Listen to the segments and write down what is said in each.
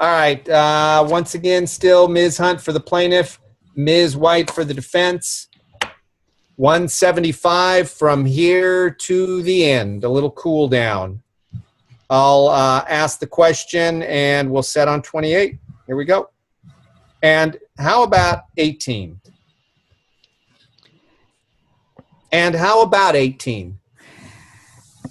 All right. Once again, still Ms. Hunt for the plaintiff, Ms. White for the defense. 175 from here to the end, a little cool down. I'll ask the question and we'll set on 28. Here we go. And how about 18? And how about 18?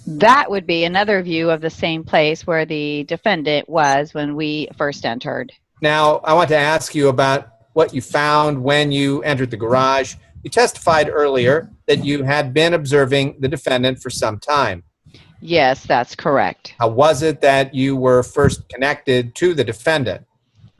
That would be another view of the same place where the defendant was when we first entered. Now, I want to ask you about what you found when you entered the garage. You testified earlier that you had been observing the defendant for some time. Yes, that's correct. How was it that you were first connected to the defendant?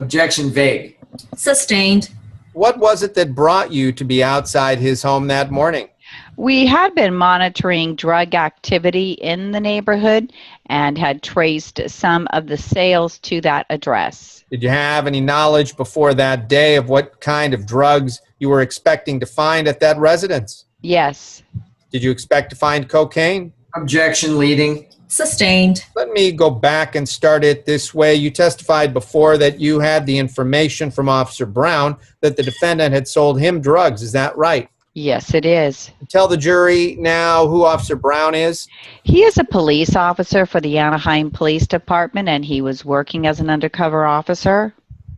Objection vague. Sustained. What was it that brought you to be outside his home that morning? We had been monitoring drug activity in the neighborhood and had traced some of the sales to that address. Did you have any knowledge before that day of what kind of drugs you were expecting to find at that residence? Yes. Did you expect to find cocaine? Objection leading. Sustained. Let me go back and start it this way. You testified before that you had the information from Officer Brown that the defendant had sold him drugs. Is that right? Yes, it is. Tell the jury now who Officer Brown is. He is a police officer for the Anaheim Police Department, and he was working as an undercover officer.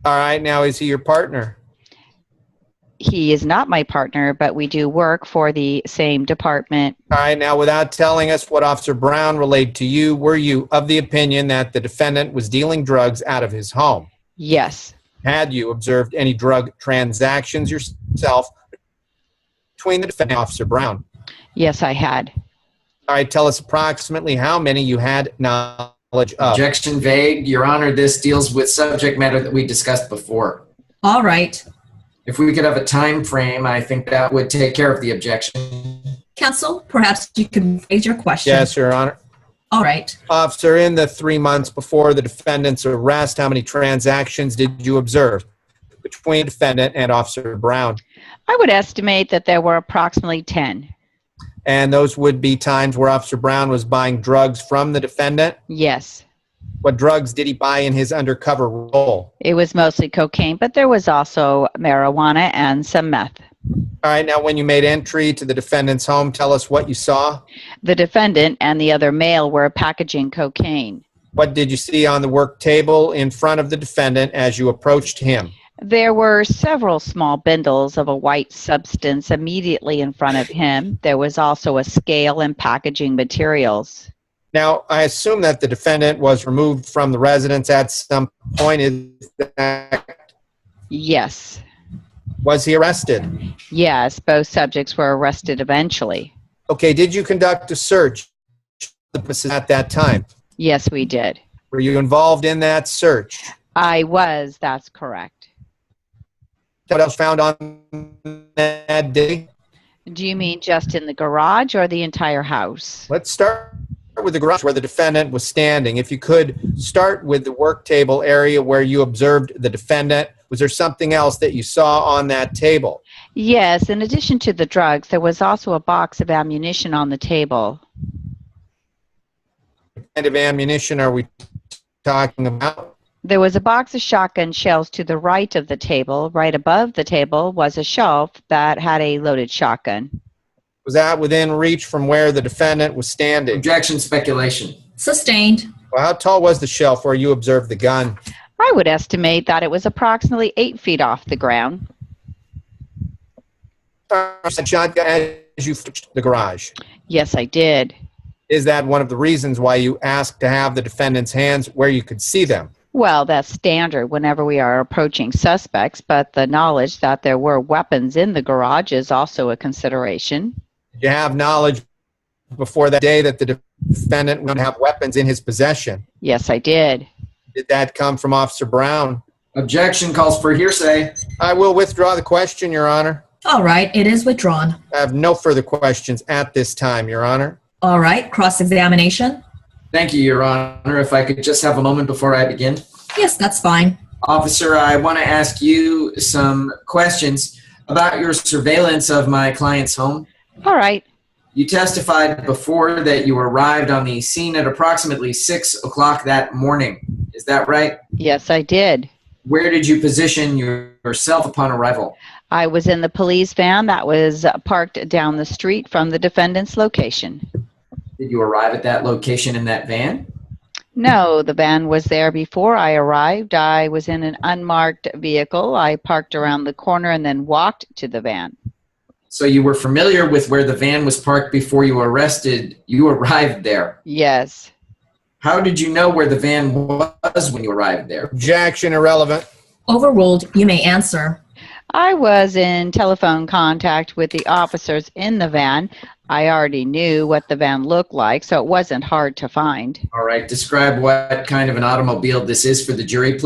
All right, now is he your partner? He is not my partner, but we do work for the same department. All right, now without telling us what Officer Brown relayed to you, were you of the opinion that the defendant was dealing drugs out of his home? Yes. Had you observed any drug transactions yourself between the defendant and Officer Brown? Yes, I had. All right, tell us approximately how many you had knowledge of. Objection vague. Your Honor, this deals with subject matter that we discussed before. All right. If we could have a time frame, I think that would take care of the objection. Counsel, perhaps you can raise your question. Yes, Your Honor. All right. Officer, in the 3 months before the defendant's arrest, how many transactions did you observe between the defendant and Officer Brown? I would estimate that there were approximately 10. And those would be times where Officer Brown was buying drugs from the defendant? Yes. What drugs did he buy in his undercover role? It was mostly cocaine, but there was also marijuana and some meth. All right, now when you made entry to the defendant's home, tell us what you saw. The defendant and the other male were packaging cocaine. What did you see on the work table in front of the defendant as you approached him? There were several small bundles of a white substance immediately in front of him. There was also a scale and packaging materials. Now, I assume that the defendant was removed from the residence at some point. Is that... Yes. Was he arrested? Yes, both subjects were arrested eventually. Okay, did you conduct a search at that time? Yes, we did. Were you involved in that search? I was, that's correct. What else found on that day? Do you mean just in the garage or the entire house? Let's start with the garage where the defendant was standing. If you could start with the work table area where you observed the defendant. Was there something else that you saw on that table? Yes, in addition to the drugs, there was also a box of ammunition on the table. What kind of ammunition are we talking about? There was a box of shotgun shells to the right of the table. Right above the table was a shelf that had a loaded shotgun. Was that within reach from where the defendant was standing? Objection speculation. Sustained. Well, how tall was the shelf where you observed the gun? I would estimate that it was approximately 8 feet off the ground. Shotgun as you reached the garage. Yes, I did. Is that one of the reasons why you asked to have the defendant's hands where you could see them? Well, that's standard whenever we are approaching suspects, but the knowledge that there were weapons in the garage is also a consideration. Did you have knowledge before that day that the defendant would have weapons in his possession? Yes, I did. Did that come from Officer Brown? Objection calls for hearsay. I will withdraw the question, Your Honor. All right. It is withdrawn. I have no further questions at this time, Your Honor. All right. Cross-examination. Thank you, Your Honor. If I could just have a moment before I begin. Yes, that's fine. Officer, I want to ask you some questions about your surveillance of my client's home. All right. You testified before that you arrived on the scene at approximately 6 o'clock that morning. Is that right? Yes, I did. Where did you position yourself upon arrival? I was in the police van that was parked down the street from the defendant's location. Did you arrive at that location in that van? No, the van was there before I arrived. I was in an unmarked vehicle. I parked around the corner and then walked to the van. So you were familiar with where the van was parked before you arrived there? Yes. How did you know where the van was when you arrived there? Objection, irrelevant. Overruled. You may answer. I was in telephone contact with the officers in the van. I already knew what the van looked like, so it wasn't hard to find. All right, describe what kind of an automobile this is for the jury, please.